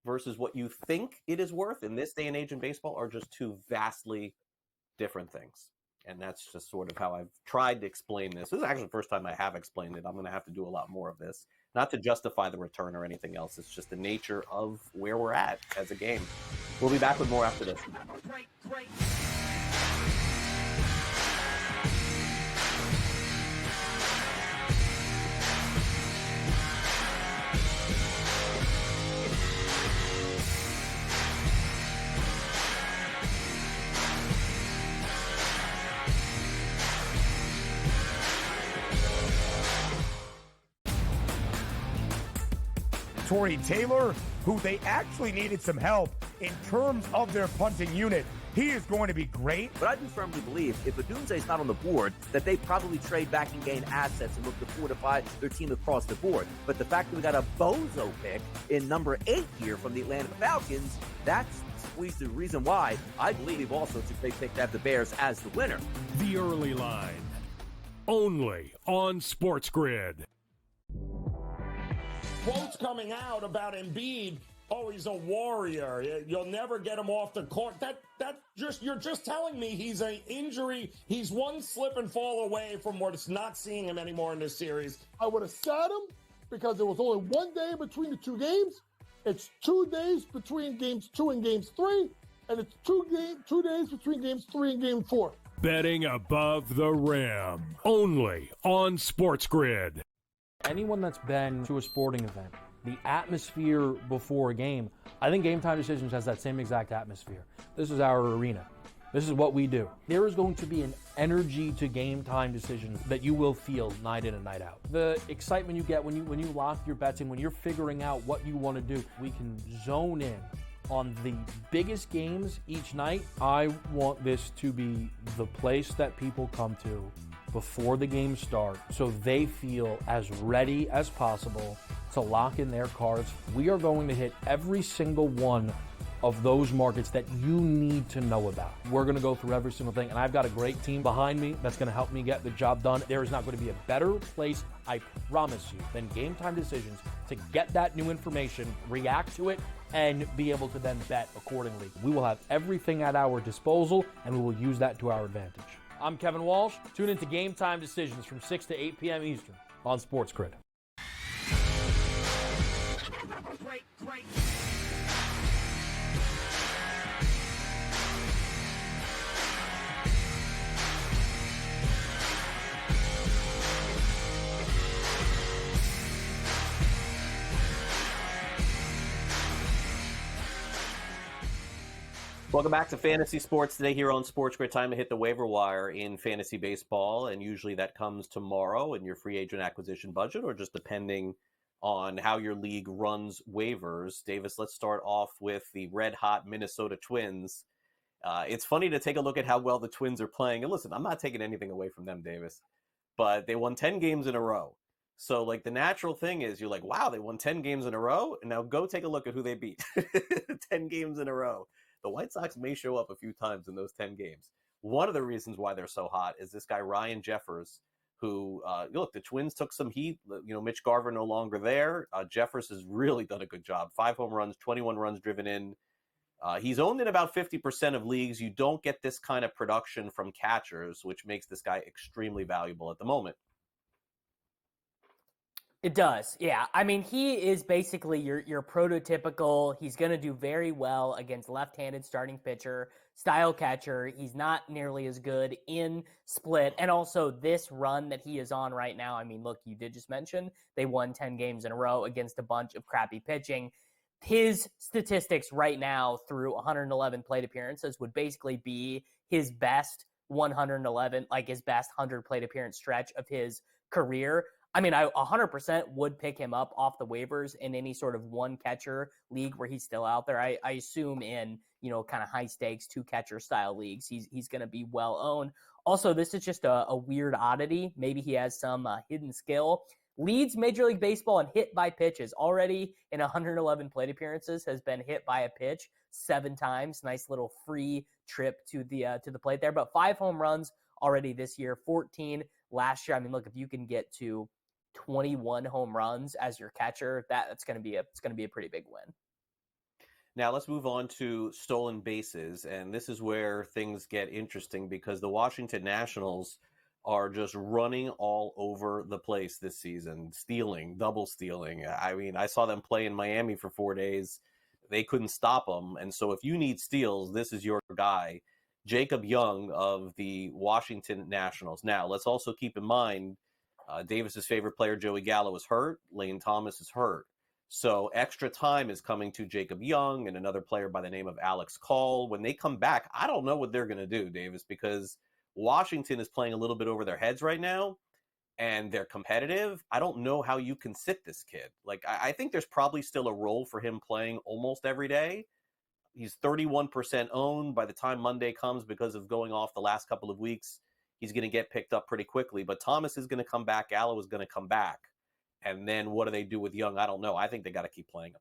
versus what you think it is worth in this day and age in baseball are just two vastly different things. And that's just sort of how I've tried to explain this. This is actually the first time I have explained it. I'm going to have to do a lot more of this. Not to justify the return or anything else. It's just the nature of where we're at as a game. We'll be back with more after this. Torrey Taylor, who they actually needed some help in terms of their punting unit. He is going to be great. But I do firmly believe if Odunze's not on the board, that they probably trade back and gain assets and look to fortify their team across the board. But the fact that we got a bozo pick in number 8 here from the Atlanta Falcons, that's the reason why I believe also they picked out the Bears as the winner. The Early Line, only on SportsGrid. Quotes coming out about Embiid. Oh, he's a warrior. You'll never get him off the court. You're just telling me he's an injury. He's one slip and fall away from what's not seeing him anymore in this series. I would have sat him because there was only one day between the two games. It's 2 days between games 2 and games 3, and it's 2 days between games 3 and game 4. Betting above the rim, only on SportsGrid. Anyone that's been to a sporting event, the atmosphere before a game, I think Game Time Decisions has that same exact atmosphere. This is our arena. This is what we do. There is going to be an energy to Game Time Decisions that you will feel night in and night out. The excitement you get when you lock your bets in, when you're figuring out what you want to do, we can zone in on the biggest games each night. I want this to be the place that people come to before the games start so they feel as ready as possible to lock in their cards. We are going to hit every single one of those markets that you need to know about. We're going to go through every single thing, and I've got a great team behind me that's going to help me get the job done. There is not going to be a better place, I promise you, than Game Time Decisions to get that new information, react to it, and be able to then bet accordingly. We will have everything at our disposal, and we will use that to our advantage. I'm Kevin Walsh. Tune into Game Time Decisions from 6 to 8 p.m. Eastern on SportsGrid. Welcome back to Fantasy Sports today here on SportsGrid. Time to hit the waiver wire in fantasy baseball, and usually that comes tomorrow in your free agent acquisition budget or just depending on how your league runs waivers. Davis, let's start off with the red-hot Minnesota Twins. It's funny to take a look at how well the Twins are playing. And listen, I'm not taking anything away from them, Davis, but they won 10 games in a row. So, like, the natural thing is you're like, wow, they won 10 games in a row? And now go take a look at who they beat. 10 games in a row. The White Sox may show up a few times in those 10 games. one of the reasons why they're so hot is this guy, Ryan Jeffers, who, look, the Twins took some heat. Mitch Garver no longer there. Jeffers has really done a good job. 5 home runs, 21 runs driven in. He's owned in about 50% of leagues. You don't get this kind of production from catchers, which makes this guy extremely valuable at the moment. It does, yeah. I mean, he is basically your prototypical, he's going to do very well against left-handed starting pitcher, style catcher. He's not nearly as good in split. And also this run that he is on right now, I mean, look, you did just mention they won 10 games in a row against a bunch of crappy pitching. His statistics right now through 111 plate appearances would basically be his best 111, like his best 100 plate appearance stretch of his career. I mean, I 100% would pick him up off the waivers in any sort of one catcher league where he's still out there. I assume in, kind of high stakes 2 catcher style leagues, he's going to be well owned. Also, this is just a weird oddity. Maybe he has some hidden skill. Leads Major League Baseball in hit by pitches. Already in 111 plate appearances has been hit by a pitch 7 times. Nice little free trip to the plate there. But 5 home runs already this year, 14 last year. I mean, look, if you can get to 21 home runs as your catcher, it's going to be a pretty big win. Now let's move on to stolen bases, and this is where things get interesting because the Washington Nationals are just running all over the place this season, stealing, double stealing. I mean, I saw them play in Miami for 4 days. They couldn't stop them, and so if you need steals, this is your guy, Jacob Young of the Washington Nationals. Now, let's also keep in mind Davis's favorite player, Joey Gallo, is hurt. Lane Thomas is hurt. So extra time is coming to Jacob Young and another player by the name of Alex Call. When they come back, I don't know what they're going to do, Davis, because Washington is playing a little bit over their heads right now, and they're competitive. I don't know how you can sit this kid. Like, I think there's probably still a role for him playing almost every day. He's 31% owned by the time Monday comes because of going off the last couple of weeks. He's going to get picked up pretty quickly. But Thomas is going to come back. Gallo is going to come back. And then what do they do with Young? I don't know. I think they got to keep playing him.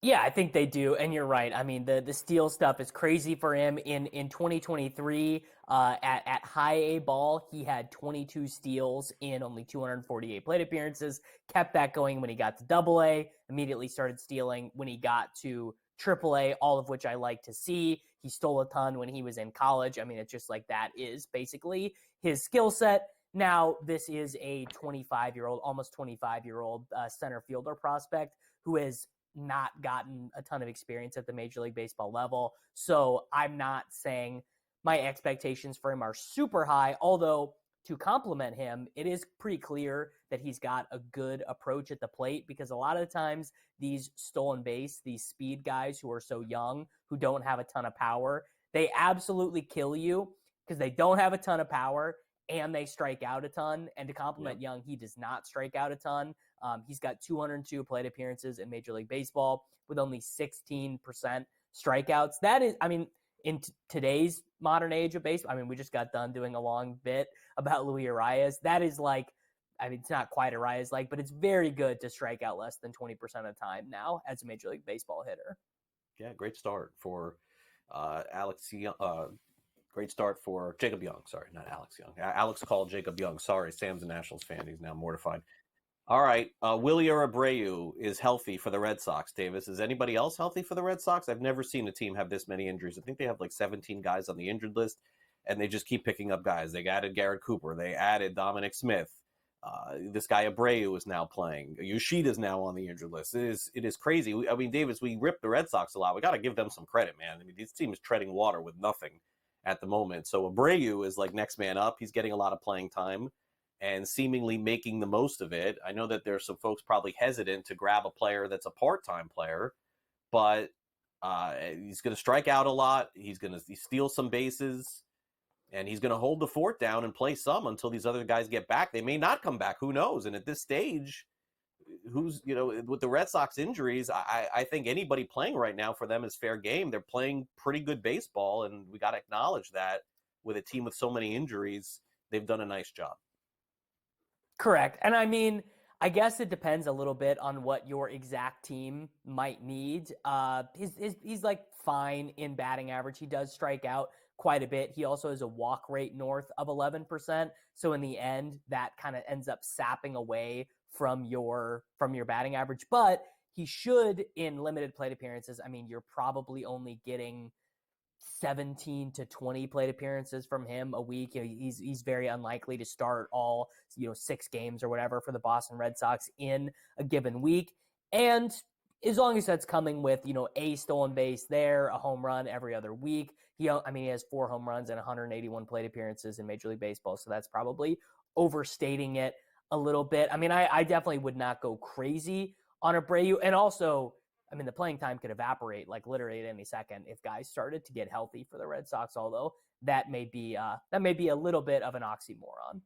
Yeah, I think they do. And you're right. I mean, the steal stuff is crazy for him. In 2023, at high A ball, he had 22 steals in only 248 plate appearances. Kept that going when he got to Double A. Immediately started stealing when he got to AAA, all of which I like to see. He stole a ton when he was in college. I mean, it's just like that is basically his skill set. Now, this is a 25-year-old, almost 25-year-old center fielder prospect who has not gotten a ton of experience at the Major League Baseball level. So I'm not saying my expectations for him are super high, although to compliment him, it is pretty clear that he's got a good approach at the plate because a lot of the times these stolen base, these speed guys who are so young, who don't have a ton of power, they absolutely kill you because they don't have a ton of power and they strike out a ton. And to compliment Young, he does not strike out a ton. He's got 202 plate appearances in Major League Baseball with only 16% strikeouts. That is, I mean, in today's modern age of baseball, I mean, we just got done doing a long bit about Luis Arias. That is like, I mean, it's not quite Arias-like, but it's very good to strike out less than 20% of the time now as a Major League Baseball hitter. Yeah, great start for Alex Young. Great start for Jacob Young. Sorry, not Alex Young. Alex called Jacob Young. Sorry, Sam's a Nationals fan. He's now mortified. All right, Willie Abreu is healthy for the Red Sox, Davis. Is anybody else healthy for the Red Sox? I've never seen a team have this many injuries. I think they have like 17 guys on the injured list, and they just keep picking up guys. They added Garrett Cooper. They added Dominic Smith. This guy Abreu is now playing. Yoshida is now on the injured list. It is crazy. I mean, Davis, we rip the Red Sox a lot. We got to give them some credit, man. I mean, this team is treading water with nothing at the moment. So Abreu is like next man up. He's getting a lot of playing time and seemingly making the most of it. I know that there's some folks probably hesitant to grab a player that's a part-time player, but he's going to strike out a lot. He's going to steal some bases, and he's going to hold the fort down and play some until these other guys get back. They may not come back. Who knows? And at this stage, with the Red Sox injuries, I think anybody playing right now for them is fair game. They're playing pretty good baseball, and we got to acknowledge that with a team with so many injuries, they've done a nice job. Correct. And I mean, I guess it depends a little bit on what your exact team might need. He's like fine in batting average. He does strike out quite a bit. He also has a walk rate north of 11%. So in the end, that kind of ends up sapping away from your batting average. But he should, in limited plate appearances, I mean, you're probably only getting 17 to 20 plate appearances from him a week. You know, he's very unlikely to start all, 6 games or whatever for the Boston Red Sox in a given week. And as long as that's coming with, a stolen base there, a home run every other week. He has 4 home runs and 181 plate appearances in Major League Baseball. So that's probably overstating it a little bit. I mean, I definitely would not go crazy on Abreu. And also, I mean, the playing time could evaporate like literally at any second if guys started to get healthy for the Red Sox, although that may be a little bit of an oxymoron.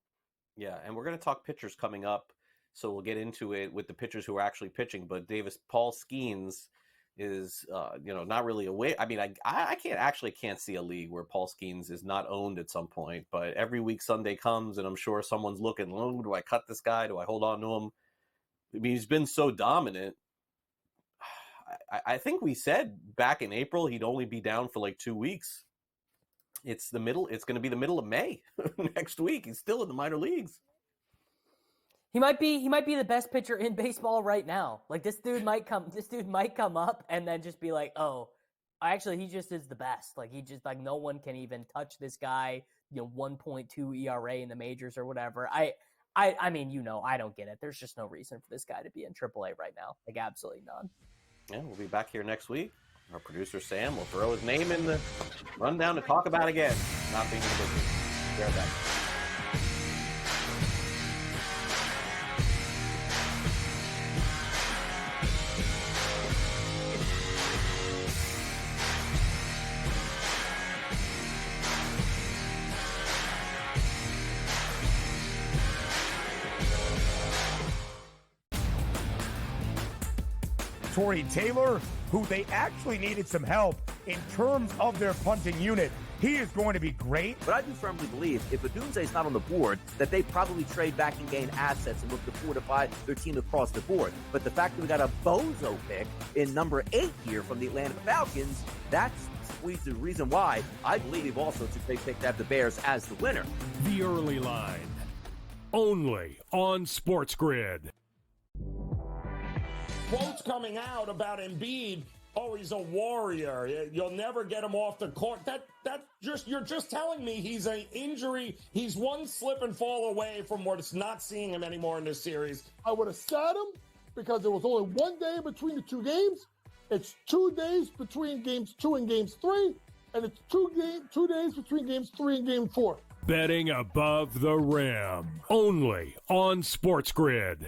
Yeah, and we're going to talk pitchers coming up, so we'll get into it with the pitchers who are actually pitching. But Davis, Paul Skeens is, not really away. I mean, I can't see a league where Paul Skeens is not owned at some point. But every week Sunday comes, and I'm sure someone's looking, oh, do I cut this guy? Do I hold on to him? I mean, he's been so dominant. I think we said back in April he'd only be down for like 2 weeks. It's going to be the middle of May next week. He's still in the minor leagues. He might be the best pitcher in baseball right now. Like this dude might come up and then just be like, "Oh, actually he just is the best." Like he just no one can even touch this guy, 1.2 ERA in the majors or whatever. I mean, I don't get it. There's just no reason for this guy to be in AAA right now. Like absolutely none. Yeah, we'll be back here next week. Our producer Sam will throw his name in the rundown to talk about again. Not being in the business. Bear that. Torrey Taylor, who they actually needed some help in terms of their punting unit. He is going to be great. But I do firmly believe if Odunze is not on the board, that they probably trade back and gain assets and look to fortify their team across the board. But the fact that we got a bozo pick in number 8 here from the Atlanta Falcons, that's the reason why I believe also it's a great pick to have the Bears as the winner. The Early Line, only on SportsGrid. Quotes coming out about Embiid. Oh, he's a warrior. You'll never get him off the court. You're just telling me he's an injury. He's one slip and fall away from what's not seeing him anymore in this series. I would have sat him because there was only 1 day between the 2 games. It's 2 days between games 2 and games 3, and it's 2 days between games 3 and game 4. Betting above the rim, only on SportsGrid.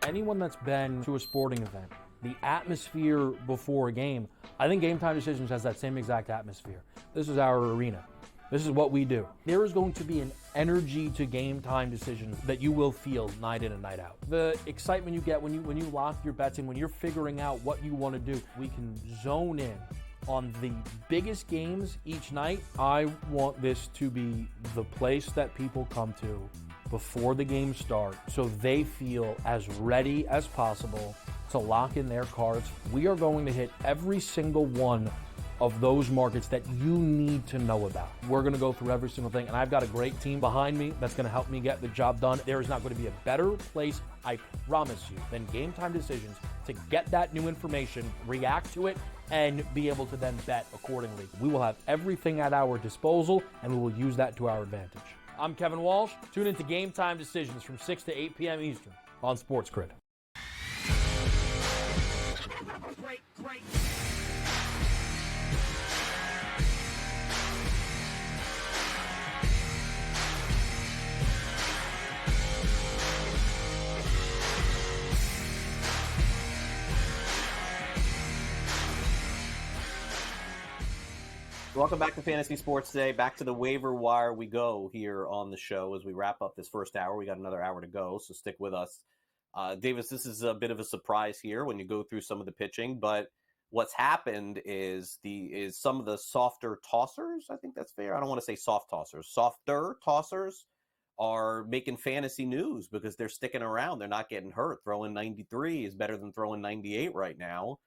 Anyone that's been to a sporting event, the atmosphere before a game, I think Game Time Decisions has that same exact atmosphere. This is our arena. This is what we do. There is going to be an energy to Game Time Decisions that you will feel night in and night out. The excitement you get when you lock your bets in, when you're figuring out what you want to do, we can zone in on the biggest games each night. I want this to be the place that people come to before the game start so they feel as ready as possible to lock in their cards. We are going to hit every single one of those markets that you need to know about. We're going to go through every single thing, and I've got a great team behind me that's going to help me get the job done. There is not going to be a better place, I promise you, than Game Time Decisions to get that new information, react to it, and be able to then bet accordingly. We will have everything at our disposal, and we will use that to our advantage. I'm Kevin Walsh. Tune into Game Time Decisions from 6 to 8 p.m. Eastern on SportsGrid. Great. Welcome back to Fantasy Sports Today. Back to the waiver wire we go here on the show as we wrap up this first hour. We got another hour to go, so stick with us. Davis, this is a bit of a surprise here when you go through some of the pitching, but what's happened is some of the softer tossers, I think that's fair. I don't want to say soft tossers. Softer tossers are making fantasy news because they're sticking around. They're not getting hurt. Throwing 93 is better than throwing 98 right now.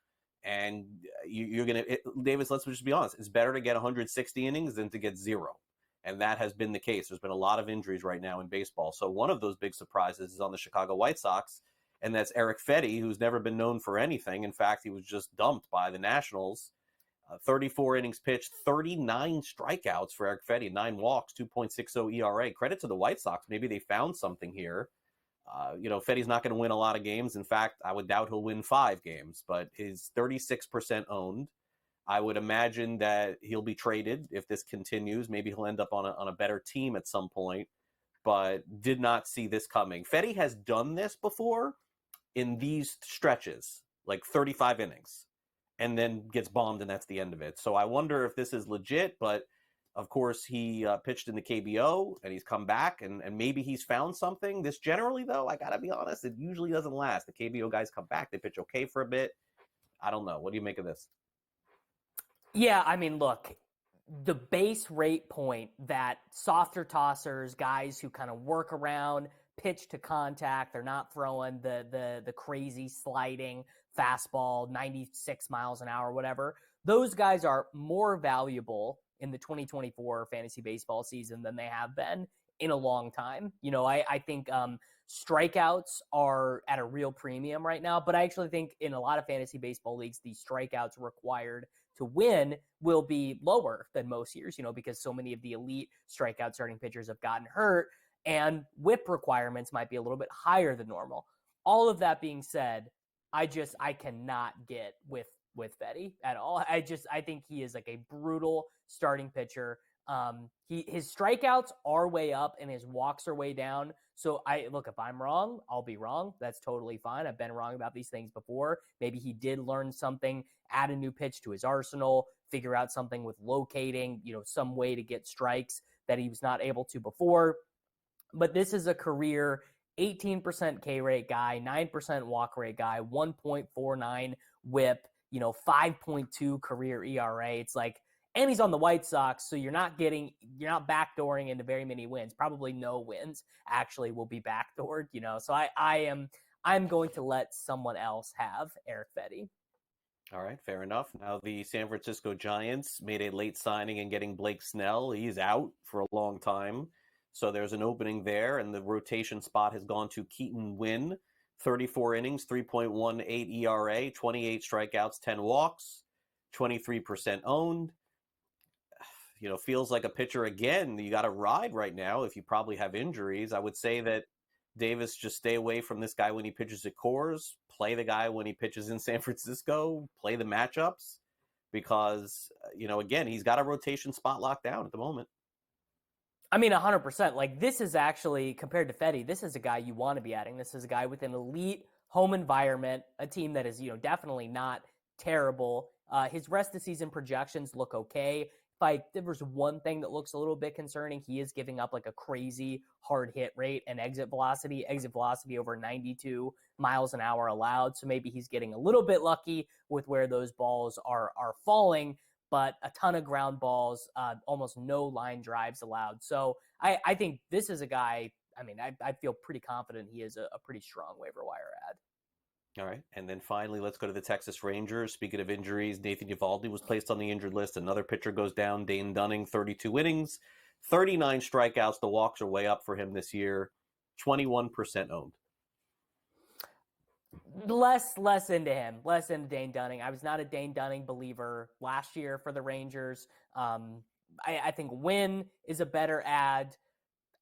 And you're going to, Davis, let's just be honest, it's better to get 160 innings than to get 0. And that has been the case. There's been a lot of injuries right now in baseball. So one of those big surprises is on the Chicago White Sox, and that's Eric Fetty, who's never been known for anything. In fact, he was just dumped by the Nationals. 34 innings pitched, 39 strikeouts for Eric Fetty, 9 walks, 2.60 ERA. Credit to the White Sox. Maybe they found something here. Fetty's not going to win a lot of games. In fact, I would doubt he'll win 5 games, but he's 36% owned. I would imagine that he'll be traded if this continues. Maybe he'll end up on a better team at some point, but did not see this coming. Fetty has done this before in these stretches, like 35 innings, and then gets bombed, and that's the end of it. So I wonder if this is legit, but of course he pitched in the KBO, and he's come back, and maybe he's found something. This generally, though, I got to be honest, it usually doesn't last. The KBO guys come back, they pitch okay for a bit. I don't know. What do you make of this? Yeah, I mean, look, the base rate point that softer tossers, guys who kind of work around, pitch to contact, they're not throwing the crazy sliding fastball, 96 miles an hour, whatever. Those guys are more valuable in the 2024 fantasy baseball season than they have been in a long time. I think strikeouts are at a real premium right now, but I actually think in a lot of fantasy baseball leagues, the strikeouts required to win will be lower than most years, because so many of the elite strikeout starting pitchers have gotten hurt, and whip requirements might be a little bit higher than normal. All of that being said, I cannot get with Fetty at all. I think he is like a brutal starting pitcher. His strikeouts are way up and his walks are way down. So if I'm wrong, I'll be wrong. That's totally fine. I've been wrong about these things before. Maybe he did learn something, add a new pitch to his arsenal, figure out something with locating, some way to get strikes that he was not able to before. But this is a career 18% K rate guy, 9% walk rate guy, 1.49 whip, 5.2 career ERA. It's like, and he's on the White Sox, so you're not backdooring into very many wins. Probably no wins actually will be backdoored, So I'm going to let someone else have Eric Fetty. All right, fair enough. Now the San Francisco Giants made a late signing in getting Blake Snell. He's out for a long time, so there's an opening there, and the rotation spot has gone to Keaton Wynn. 34 innings, 3.18 ERA, 28 strikeouts, 10 walks, 23% owned. Feels like a pitcher again you got to ride right now if you probably have injuries. I would say that Davis, just stay away from this guy when he pitches at Coors, play the guy when he pitches in San Francisco, play the matchups, because, again, he's got a rotation spot locked down at the moment. I mean, 100%. Like, this is actually, compared to Fetty, this is a guy you want to be adding. This is a guy with an elite home environment, a team that is, definitely not terrible. His rest of season projections look okay. If there was one thing that looks a little bit concerning, he is giving up like a crazy hard hit rate and exit velocity over 92 miles an hour allowed. So maybe he's getting a little bit lucky with where those balls are falling, but a ton of ground balls, almost no line drives allowed. So I think this is a guy, I feel pretty confident he is a pretty strong waiver wire add. All right, and then finally, let's go to the Texas Rangers. Speaking of injuries, Nathan Eovaldi was placed on the injured list. Another pitcher goes down, Dane Dunning, 32 innings, 39 strikeouts. The walks are way up for him this year, 21% owned. Less into him, less into Dane Dunning. I was not a Dane Dunning believer last year for the Rangers. I think Wynn is a better add.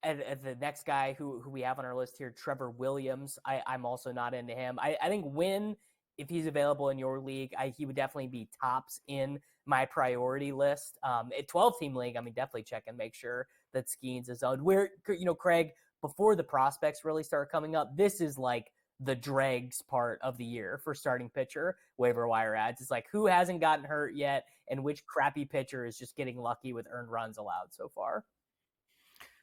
And the next guy who we have on our list here, Trevor Williams, I'm also not into him. I think Wynn, if he's available in your league, he would definitely be tops in my priority list. At 12-team league, definitely check and make sure that Skeens is owned. Where, Craig, before the prospects really start coming up, this is like the dregs part of the year for starting pitcher waiver wire ads. It's like, who hasn't gotten hurt yet and which crappy pitcher is just getting lucky with earned runs allowed so far.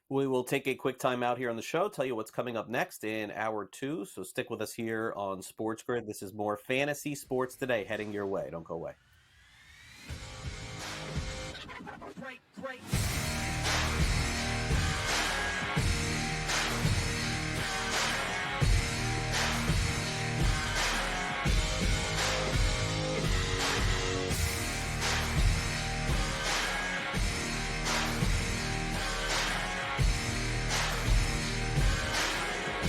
We will take a quick time out here on the show, tell you what's coming up next in hour 2. So stick with us here on SportsGrid. This is more fantasy sports today heading your way. Don't go away. Great.